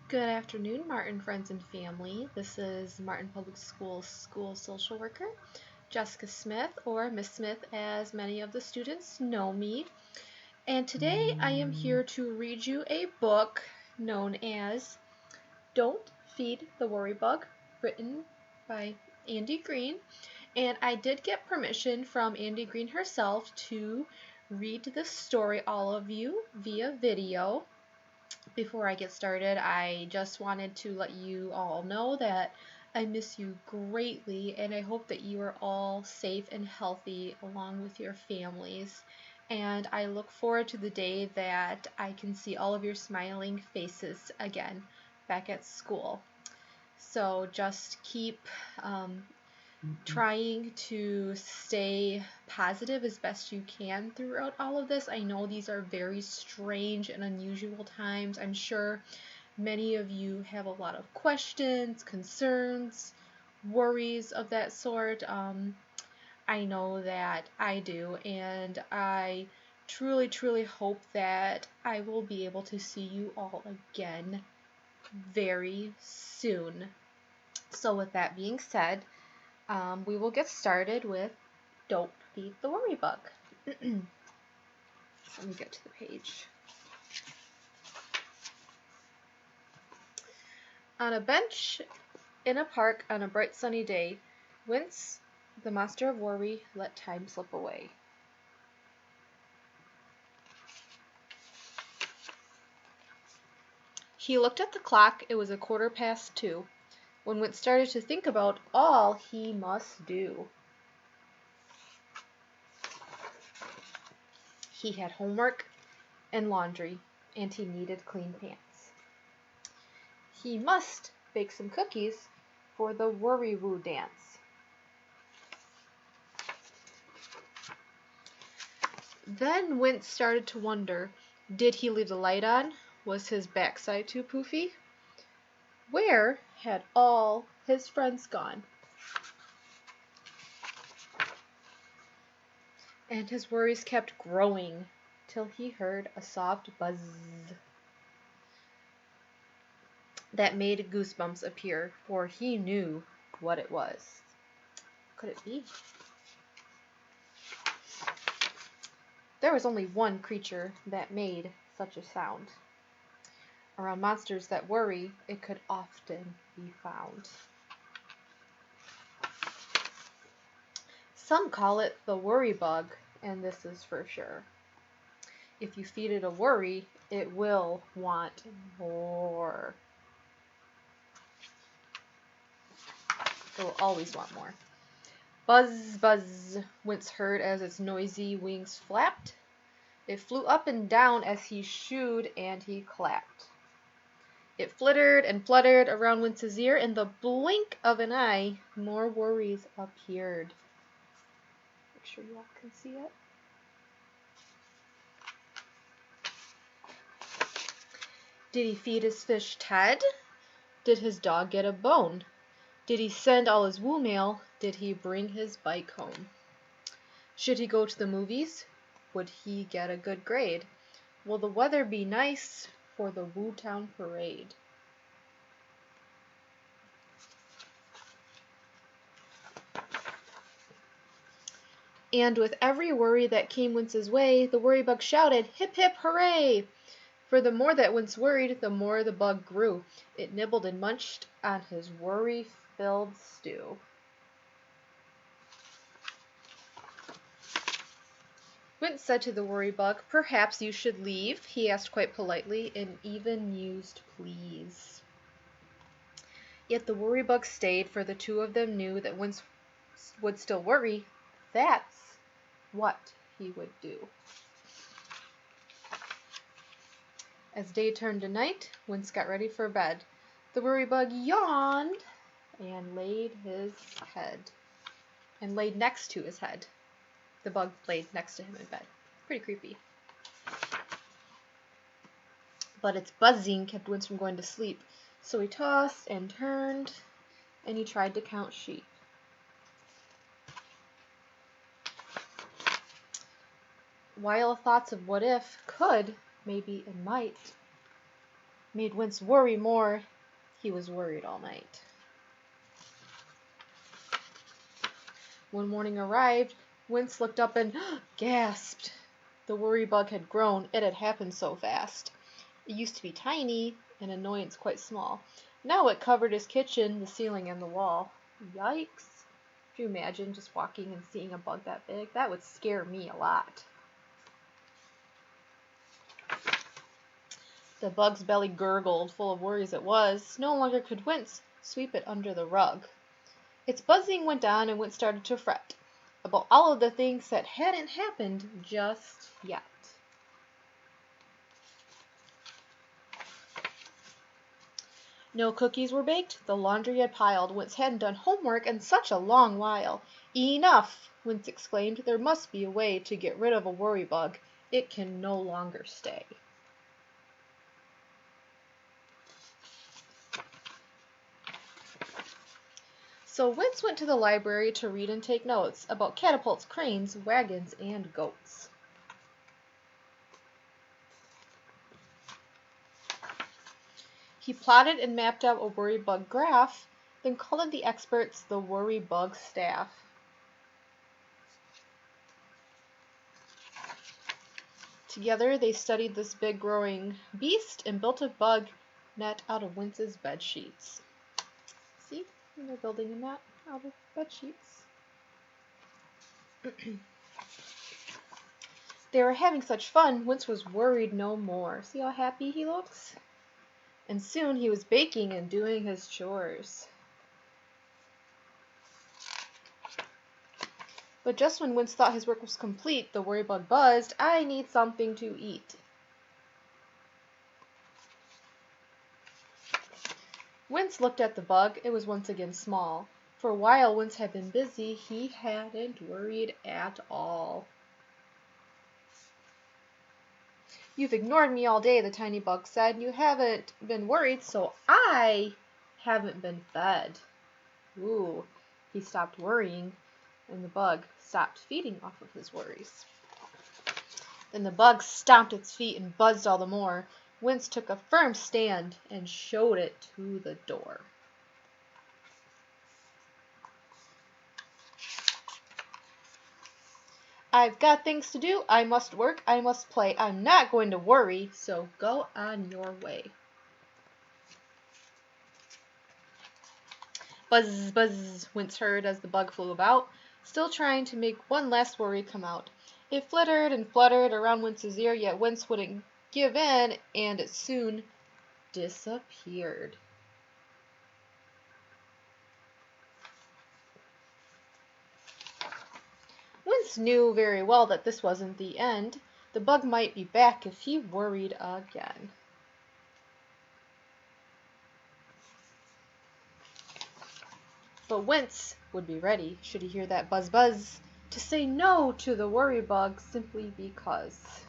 Good afternoon, Martin friends and family. This is Martin Public Schools school social worker, Jessica Smith, or Miss Smith as many of the students know me. And today I am here to read you a book known as Don't Feed the Worry Bug, written by Andi Green. And I did get permission from Andi Green herself to read this story all of you via video. Before I get started, I just wanted to let you all know that I miss you greatly, and I hope that you are all safe and healthy along with your families. And I look forward to the day that I can see all of your smiling faces again back at school. So just keep trying to stay positive as best you can throughout all of this. I know these are very strange and unusual times. I'm sure many of you have a lot of questions, concerns, worries of that sort. I know that I do, and I truly, truly hope that I will be able to see you all again very soon. So with that being said, we will get started with Don't Feed the Worry Bug. Let me get to the page. On a bench in a park on a bright sunny day, Wince, the master of worry, let time slip away. He looked at the clock. It was 2:15, when Wince started to think about all he must do. He had homework and laundry, and he needed clean pants. He must bake some cookies for the Worry-Woo dance. Then Wince started to wonder, did he leave the light on? Was his backside too poofy? Where had all his friends gone? And his worries kept growing till he heard a soft buzz that made goosebumps appear, for he knew what it was. Could it be? There was only one creature that made such a sound. Around monsters that worry, it could often be found. Some call it the worry bug, and this is for sure. If you feed it a worry, it will want more. It will always want more. Buzz, buzz, Wince heard as its noisy wings flapped. It flew up and down as he shooed and he clapped. It flittered and fluttered around Wince's ear. In the blink of an eye, more worries appeared. Make sure you all can see it. Did he feed his fish Ted? Did his dog get a bone? Did he send all his woo mail? Did he bring his bike home? Should he go to the movies? Would he get a good grade? Will the weather be nice for the Woo Town parade? And with every worry that came Wince's way, the worry bug shouted, "Hip hip hooray!" For the more that Wince worried, the more the bug grew. It nibbled and munched on his worry-filled stew. Wince said to the worry bug, "Perhaps you should leave," he asked quite politely, and even used please. Yet the worry bug stayed, for the two of them knew that Wince would still worry. That's what he would do. As day turned to night, Wince got ready for bed. The worry bug yawned and laid next to his head. The bug laid next to him in bed. Pretty creepy. But its buzzing kept Wince from going to sleep, so he tossed and turned, and he tried to count sheep. While thoughts of what if, could, maybe, and might made Wince worry more. He was worried all night. When morning arrived, Wince looked up and gasped. The worry bug had grown. It had happened so fast. It used to be tiny, an annoyance quite small. Now it covered his kitchen, the ceiling, and the wall. Yikes. Could you imagine just walking and seeing a bug that big? That would scare me a lot. The bug's belly gurgled, full of worries it was. No longer could Wince sweep it under the rug. Its buzzing went on, and Wince started to fret about all of the things that hadn't happened just yet. No cookies were baked, the laundry had piled. Wince hadn't done homework in such a long while. Enough! Wince exclaimed. There must be a way to get rid of a worry bug. It can no longer stay. So Wince went to the library to read and take notes about catapults, cranes, wagons, and goats. He plotted and mapped out a worry bug graph, then called in the experts, the worry bug staff. Together they studied this big growing beast and built a bug net out of Wince's bed sheets. See? They're building a net out of bed sheets. They were having such fun, Wince was worried no more. See how happy he looks? And soon he was baking and doing his chores. But just when Wince thought his work was complete, the worry bug buzzed, "I need something to eat." Wince looked at the bug. It was once again small. For a while Wince had been busy. He hadn't worried at all. "You've ignored me all day," the tiny bug said. "You haven't been worried, so I haven't been fed." Ooh, he stopped worrying, and the bug stopped feeding off of his worries. Then the bug stomped its feet and buzzed all the more. Wince took a firm stand and showed it to the door. "I've got things to do. I must work. I must play. I'm not going to worry, so go on your way." Buzz, buzz, Wince heard as the bug flew about, still trying to make one last worry come out. It flittered and fluttered around Wince's ear, yet Wince wouldn't give in, and it soon disappeared. Wince knew very well that this wasn't the end. The bug might be back if he worried again. But Wince would be ready, should he hear that buzz buzz, to say no to the worry bug simply because.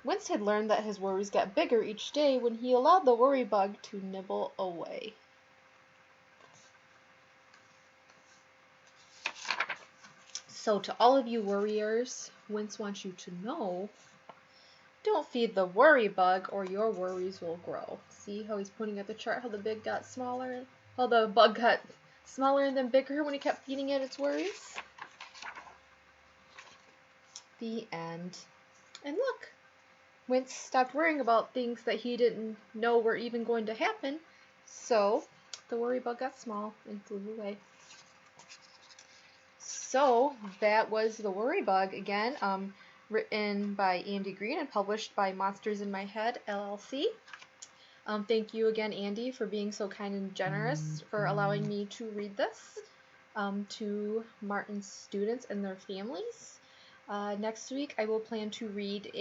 Wince had learned that his worries got bigger each day when he allowed the worry bug to nibble away. So to all of you worriers, Wince wants you to know, don't feed the worry bug or your worries will grow. See how he's pointing at the chart, how the bug got smaller, how the bug got smaller and then bigger when he kept feeding it its worries? The end. And look, Wince stopped worrying about things that he didn't know were even going to happen, so the worry bug got small and flew away. So that was The Worry Bug again, written by Andi Green and published by Monsters in My Head, LLC. Thank you again, Andi, for being so kind and generous for allowing me to read this to Martin's students and their families. Next week, I will plan to read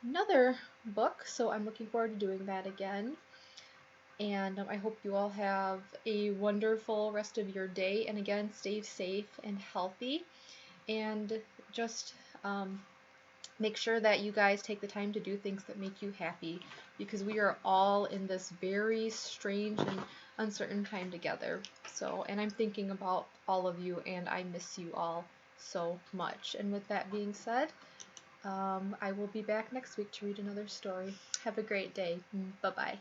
another book, so I'm looking forward to doing that again. And I hope you all have a wonderful rest of your day. And again, stay safe and healthy. And just make sure that you guys take the time to do things that make you happy, because we are all in this very strange and uncertain time together. So, and I'm thinking about all of you, and I miss you all so much. And with that being said, I will be back next week to read another story. Have a great day. Bye bye.